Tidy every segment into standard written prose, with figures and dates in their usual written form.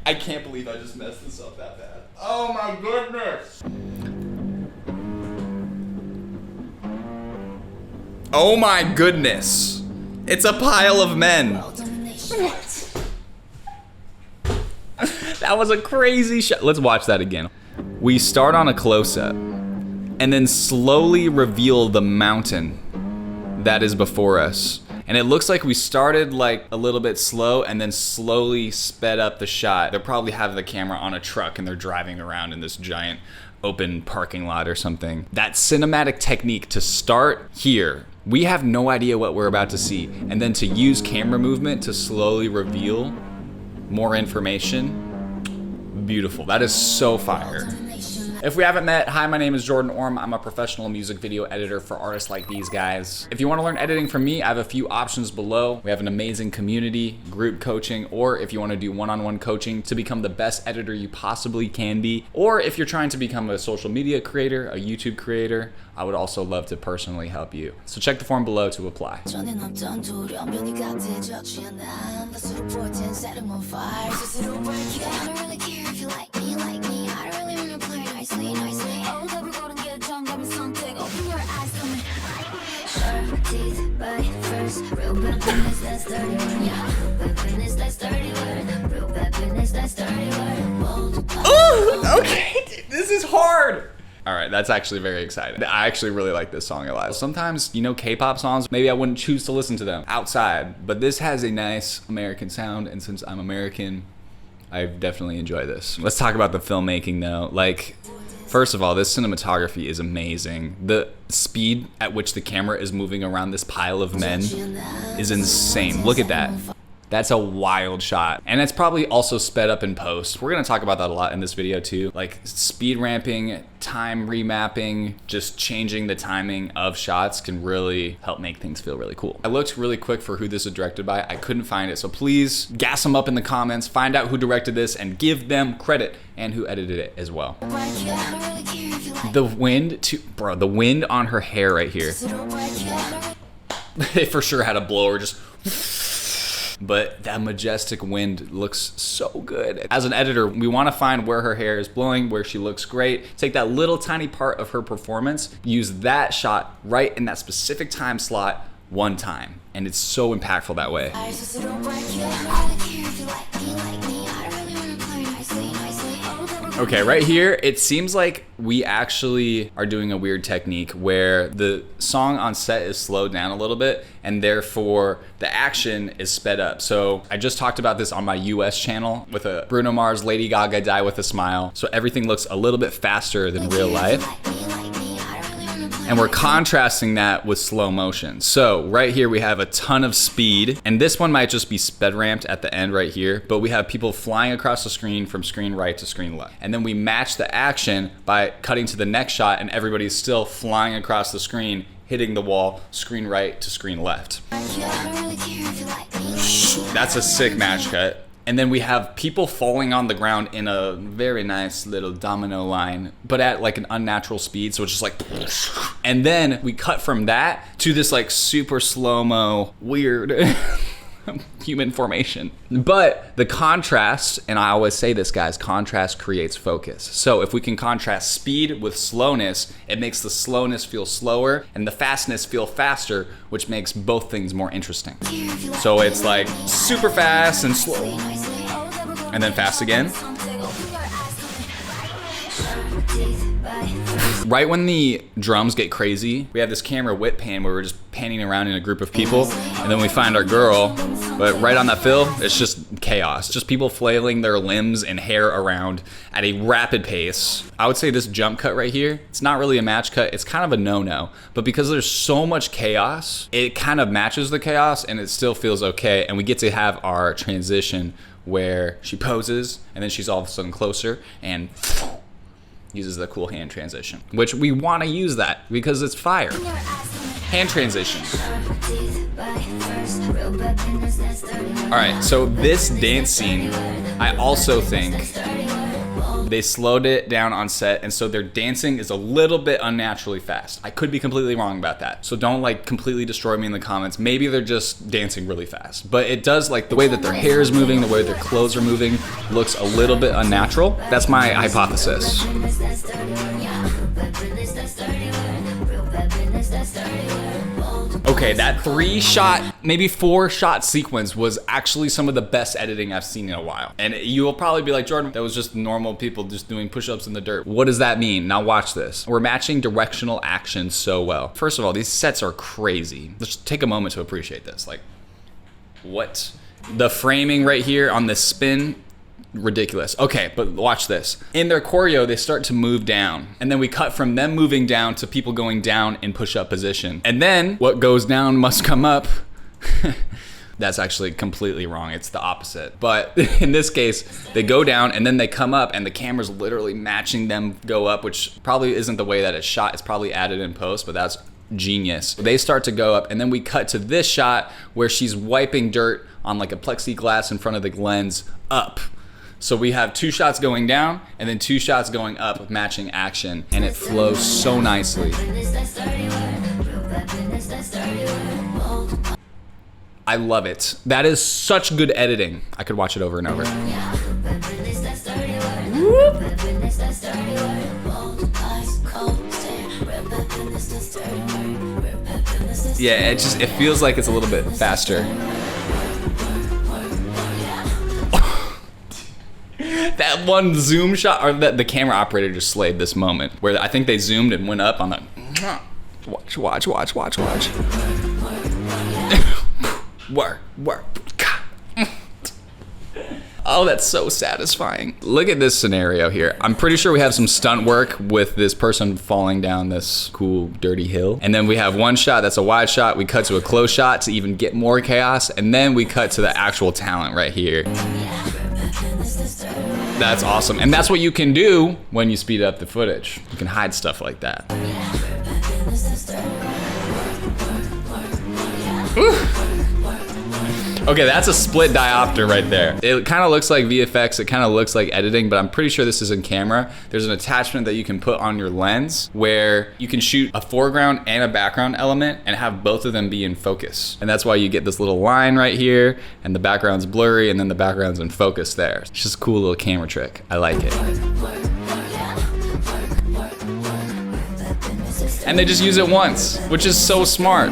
I can't believe I just messed this up that bad. Oh my goodness. Oh my goodness. It's a pile of men. What? That was a crazy shot. Let's watch that again. We start on a close-up and then slowly reveal the mountain that is before us. And it looks like we started like a little bit slow and then slowly sped up the shot. They'll probably have the camera on a truck and they're driving around in this giant open parking lot or something. That cinematic technique to start here, we have no idea what we're about to see. And then to use camera movement to slowly reveal more information, beautiful. That is so fire. If we haven't met, hi, my name is Jordan Orm. I'm a professional music video editor for artists like these guys. If you want to learn editing from me, I have a few options below. We have an amazing community, group coaching, or if you want to do one-on-one coaching to become the best editor you possibly can be, or if you're trying to become a social media creator, a YouTube creator, I would also love to personally help you. So check the form below to apply. Oh, okay, this is hard. All right, that's actually very exciting. I actually really like this song a lot. Sometimes, you know, K-pop songs, maybe I wouldn't choose to listen to them outside, but this has a nice American sound, and since I'm American, I definitely enjoy this. Let's talk about the filmmaking though. Like, first of all, this cinematography is amazing. The speed at which the camera is moving around this pile of men is insane. Look at that. That's a wild shot. And it's probably also sped up in post. We're gonna talk about that a lot in this video too. Like speed ramping, time remapping, just changing the timing of shots can really help make things feel really cool. I looked really quick for who this is directed by. I couldn't find it. So please gas them up in the comments, find out who directed this and give them credit and who edited it as well. The wind the wind on her hair right here. They for sure had a blower just but that majestic wind looks so good. As an editor, we want to find where her hair is blowing, where she looks great, take that little tiny part of her performance, use that shot right in that specific time slot one time. And it's so impactful that way. Okay, right here, it seems like we actually are doing a weird technique where the song on set is slowed down a little bit and therefore the action is sped up. So I just talked about this on my US channel with a Bruno Mars, Lady Gaga, Die With A Smile. So everything looks a little bit faster than real life. And we're contrasting that with slow motion. So right here we have a ton of speed, and this one might just be sped ramped at the end right here, but we have people flying across the screen from screen right to screen left. And then we match the action by cutting to the next shot and everybody's still flying across the screen, hitting the wall, screen right to screen left. That's a sick match cut. And then we have people falling on the ground in a very nice little domino line, but at like an unnatural speed. So it's just like, and then we cut from that to this like super slow-mo, weird human formation. But the contrast, and I always say this, guys, contrast creates focus. So if we can contrast speed with slowness, it makes the slowness feel slower and the fastness feel faster, which makes both things more interesting. So it's like super fast and slow, and then fast again. Right when the drums get crazy, we have this camera whip pan where we're just panning around in a group of people, and then we find our girl, but right on that fill, it's just chaos. Just people flailing their limbs and hair around at a rapid pace. I would say this jump cut right here, it's not really a match cut, it's kind of a no-no, but because there's so much chaos, it kind of matches the chaos and it still feels okay, and we get to have our transition where she poses, and then she's all of a sudden closer, and uses the cool hand transition, which we want to use that because it's fire. Hand transition. All right, so this dance scene, I also think They slowed it down on set, and so their dancing is a little bit unnaturally fast. I could be completely wrong about that, so don't like completely destroy me in the comments. Maybe they're just dancing really fast, but it does, like the way that their hair is moving, the way their clothes are moving, looks a little bit unnatural. That's my hypothesis. Okay, that 3-shot, maybe 4-shot sequence was actually some of the best editing I've seen in a while. And you will probably be like, Jordan, that was just normal people just doing push-ups in the dirt. What does that mean? Now watch this. We're matching directional action so well. First of all, these sets are crazy. Let's take a moment to appreciate this. Like, what? The framing right here on this spin, ridiculous. Okay, but watch this. In their choreo, they start to move down, and then we cut from them moving down to people going down in push-up position. And then what goes down must come up. That's actually completely wrong. It's the opposite. But in this case, they go down and then they come up, and the camera's literally matching them go up, which probably isn't the way that it's shot. It's probably added in post, but that's genius. They start to go up, and then we cut to this shot where she's wiping dirt on like a plexiglass in front of the lens up. So we have 2 shots going down and then 2 shots going up with matching action, and it flows so nicely. I love it. That is such good editing. I could watch it over and over. Yeah, it feels like it's a little bit faster. That one zoom shot, or the camera operator just slayed this moment, where I think they zoomed and went up on the, watch. Work. Oh, that's so satisfying. Look at this scenario here. I'm pretty sure we have some stunt work with this person falling down this cool, dirty hill. And then we have one shot that's a wide shot. We cut to a close shot to even get more chaos. And then we cut to the actual talent right here. That's awesome. And that's what you can do when you speed up the footage. You can hide stuff like that. Okay, that's a split diopter right there. It kind of looks like VFX, it kind of looks like editing, but I'm pretty sure this is in camera. There's an attachment that you can put on your lens where you can shoot a foreground and a background element and have both of them be in focus. And that's why you get this little line right here, and the background's blurry, and then the background's in focus there. It's just a cool little camera trick. I like it. And they just use it once, which is so smart.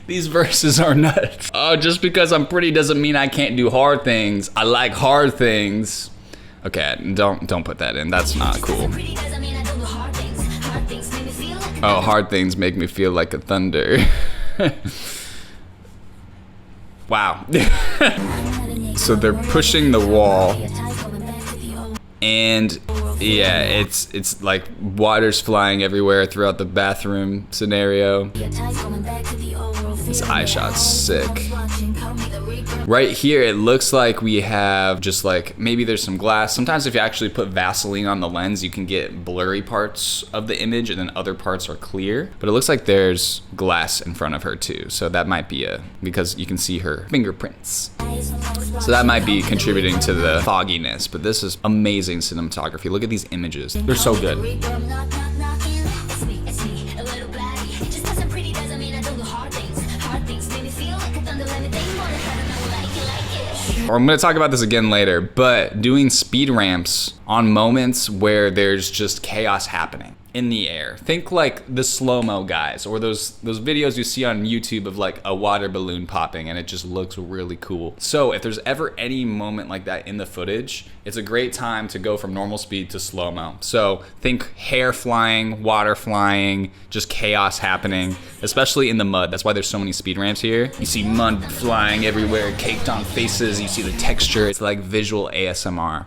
These verses are nuts. Oh, just because I'm pretty doesn't mean I can't do hard things. I like hard things. Okay, don't put that in. That's not cool. Oh, hard things make me feel like a thunder. Wow. So they're pushing the wall, and yeah, it's like water's flying everywhere throughout the bathroom scenario. This eye shot's sick. Right here, it looks like we have just like, maybe there's some glass. Sometimes if you actually put Vaseline on the lens, you can get blurry parts of the image and then other parts are clear. But it looks like there's glass in front of her too. So that might be because you can see her fingerprints. So that might be contributing to the fogginess, but this is amazing cinematography. Look at these images. They're so good. Or I'm gonna talk about this again later, but doing speed ramps on moments where there's just chaos happening in the air. Think like the slow-mo guys, or those videos you see on YouTube of like a water balloon popping and it just looks really cool. So if there's ever any moment like that in the footage, it's a great time to go from normal speed to slow-mo. So think hair flying, water flying, just chaos happening, especially in the mud. That's why there's so many speed ramps here. You see mud flying everywhere, caked on faces, you see the texture. It's like visual ASMR.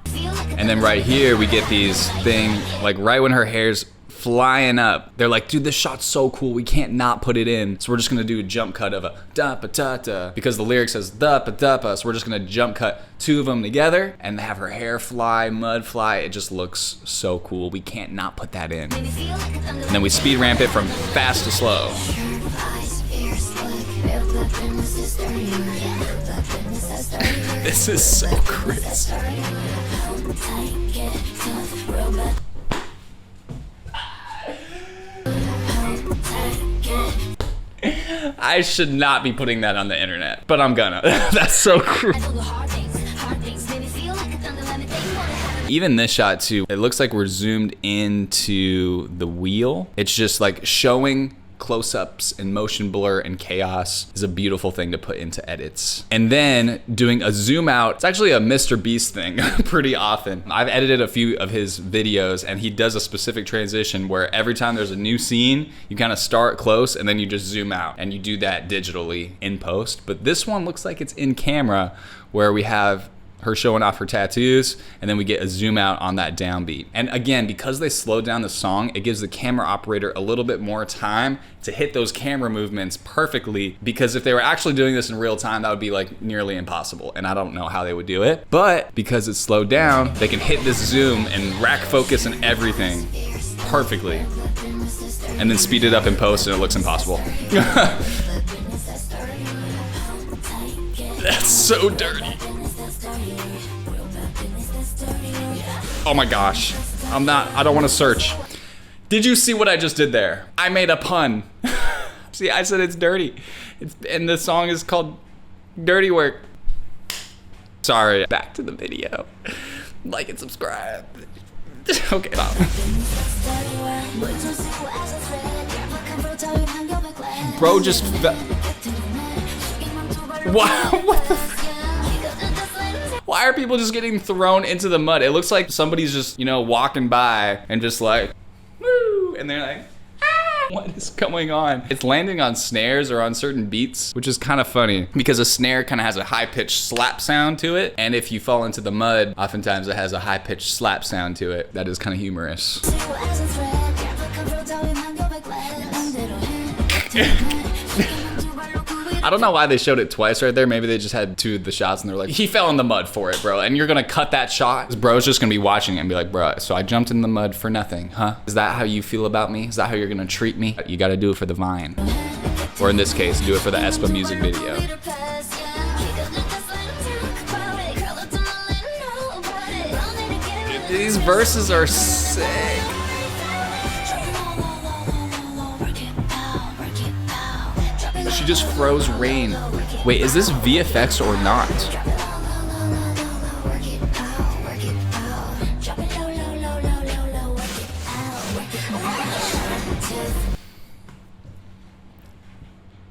And then right here, we get these things, like right when her hair's flying up. They're like, dude, this shot's so cool, we can't not put it in. So we're just gonna do a jump cut of a da-pa-da-da, because the lyric says da-pa-da-pa, so we're just gonna jump cut 2 of them together and have her hair fly, mud fly. It just looks so cool. We can't not put that in. And then we speed ramp it from fast to slow. This is so crazy. I should not be putting that on the internet, but I'm gonna. That's so crazy. Even this shot too, it looks like we're zoomed into the wheel. It's just like showing close-ups and motion blur and chaos is a beautiful thing to put into edits. And then doing a zoom out, it's actually a Mr. Beast thing pretty often. I've edited a few of his videos and he does a specific transition where every time there's a new scene, you kind of start close and then you just zoom out, and you do that digitally in post. But this one looks like it's in camera, where we have her showing off her tattoos, and then we get a zoom out on that downbeat. And again, because they slowed down the song, it gives the camera operator a little bit more time to hit those camera movements perfectly, because if they were actually doing this in real time, that would be like nearly impossible, and I don't know how they would do it. But because it's slowed down, they can hit this zoom and rack focus and everything perfectly, and then speed it up in post and it looks impossible. That's so dirty. Oh my gosh. I don't want to search. Did you see what I just did there? I made a pun. See, I said it's dirty. And the song is called Dirty Work. Sorry. Back to the video. Like and subscribe. Okay, stop. Bro just what the Why are people just getting thrown into the mud? It looks like somebody's just, you know, walking by and just like, woo, and they're like, ah, what is going on? It's landing on snares or on certain beats, which is kind of funny because a snare kind of has a high-pitched slap sound to it, and if you fall into the mud, oftentimes it has a high-pitched slap sound to it. That is kind of humorous. I don't know why they showed it twice right there. Maybe they just had 2 of the shots and they're like, he fell in the mud for it, bro. And you're gonna cut that shot? Bro's just gonna be watching it and be like, bro, so I jumped in the mud for nothing, huh? Is that how you feel about me? Is that how you're gonna treat me? You gotta do it for the Vine. Or in this case, do it for the aespa music video. These verses are sick. She just froze rain. Wait, is this VFX or not?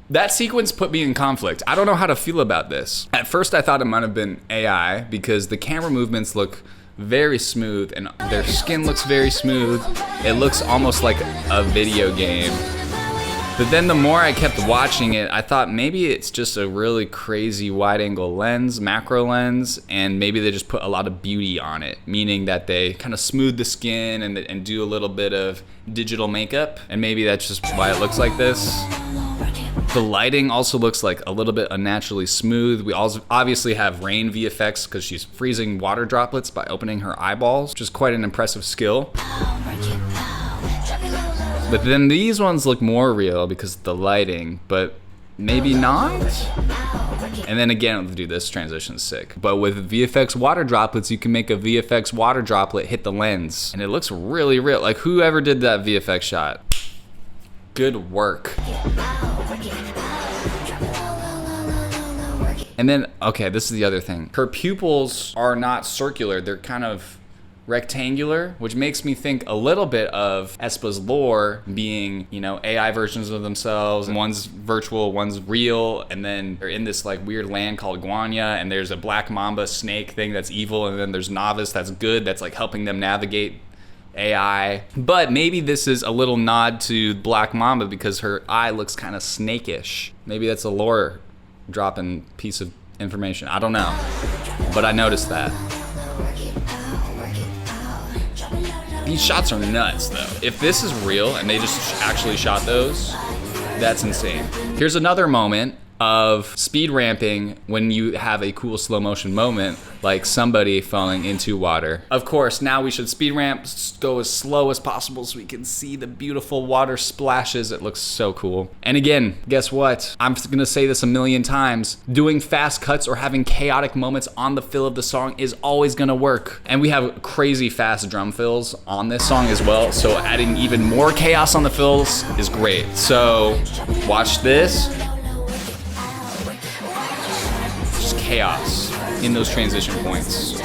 That sequence put me in conflict. I don't know how to feel about this. At first I thought it might have been AI because the camera movements look very smooth and their skin looks very smooth. It looks almost like a video game. But then the more I kept watching it, I thought maybe it's just a really crazy wide angle lens, macro lens, and maybe they just put a lot of beauty on it, meaning that they kind of smooth the skin and do a little bit of digital makeup, and maybe that's just why it looks like this. The lighting also looks like a little bit unnaturally smooth. We also obviously have rain VFX because she's freezing water droplets by opening her eyeballs, which is quite an impressive skill. But then these ones look more real because of the lighting, but maybe not? And then again, dude, this transition is sick. But with VFX water droplets, you can make a VFX water droplet hit the lens. And it looks really real. Like whoever did that VFX shot, good work. And then, okay, this is the other thing. Her pupils are not circular, they're kind of rectangular, which makes me think a little bit of aespa's lore being, you know, AI versions of themselves. One's virtual, one's real, and then they're in this like weird land called Guanya, and there's a black mamba snake thing that's evil, and then there's Novice that's good, that's like helping them navigate AI. But maybe this is a little nod to Black Mamba because her eye looks kind of snakish. Maybe that's a lore dropping piece of information. I don't know, but I noticed that. These shots are nuts though. If this is real and they just actually shot those, that's insane. Here's another moment of speed ramping when you have a cool slow motion moment, like somebody falling into water. Of course, now we should speed ramp, go as slow as possible so we can see the beautiful water splashes. It looks so cool. And again, guess what? I'm gonna say this a million times. Doing fast cuts or having chaotic moments on the fill of the song is always gonna work. And we have crazy fast drum fills on this song as well, so adding even more chaos on the fills is great. So watch this. Chaos in those transition points.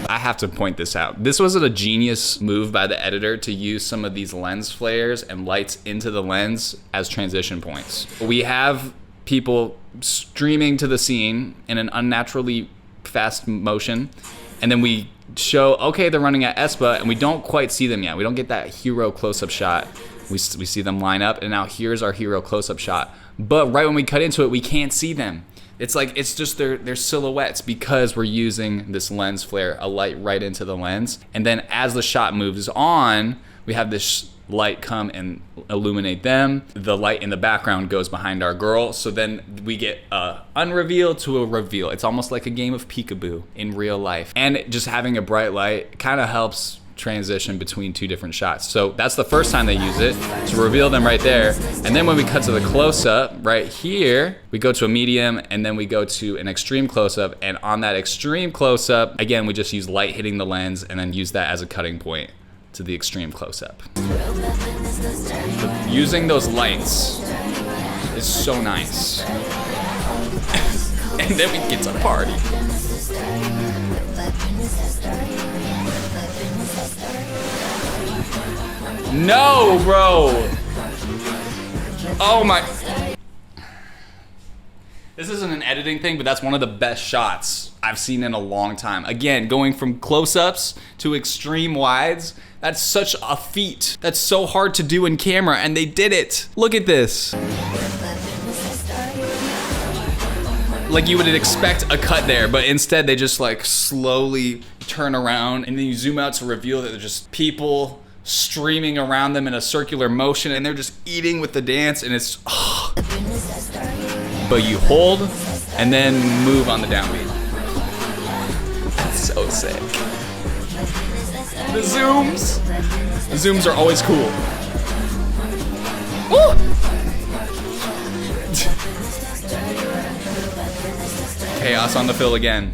I have to point this out. This was a genius move by the editor to use some of these lens flares and lights into the lens as transition points. We have people streaming to the scene in an unnaturally fast motion, and then we show, okay, they're running at aespa, and we don't quite see them yet. We don't get that hero close-up shot. We see them line up, and now here's our hero close-up shot. But right when we cut into it, we can't see them. It's like, it's just their silhouettes because we're using this lens flare, a light right into the lens. And then as the shot moves on, we have this light come and illuminate them. The light in the background goes behind our girl. So then we get a unreveal to a reveal. It's almost like a game of peekaboo in real life. And just having a bright light kind of helps transition between two different shots. So that's the first time they use it to reveal them right there. And then when we cut to the close-up right here, we go to a medium and then we go to an extreme close-up. And on that extreme close-up, again, we just use light hitting the lens and then use that as a cutting point to the extreme close-up. Using those lights is so nice. And then we get to party. No, bro. Oh my. This isn't an editing thing, but that's one of the best shots I've seen in a long time. Again, going from close-ups to extreme wides, that's such a feat. That's so hard to do in camera, and they did it. Look at this. Like you would expect a cut there, but instead they just like slowly turn around, and then you zoom out to reveal that they're just people streaming around them in a circular motion, and they're just eating with the dance, and it's, oh. But you hold and then move on the downbeat. That's so sick. The zooms are always cool. Woo! Chaos on the fill again.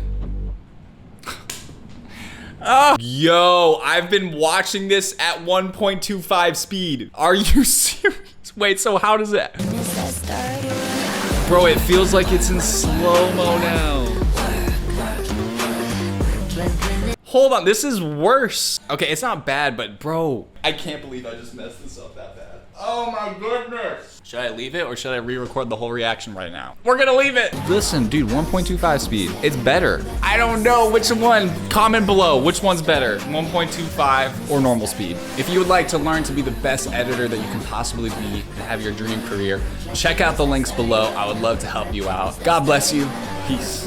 Oh. Yo, I've been watching this at 1.25 speed. Are you serious? Wait, so how does it? Bro, it feels like it's in slow-mo now. Hold on, this is worse. Okay, it's not bad, but bro, I can't believe I just messed this up that bad. Oh my goodness. Should I leave it or should I re-record the whole reaction right now? We're gonna leave it. Listen, dude, 1.25 speed. It's better. I don't know which one. Comment below which one's better, 1.25 or normal speed. If you would like to learn to be the best editor that you can possibly be and have your dream career, check out the links below. I would love to help you out. God bless you. Peace.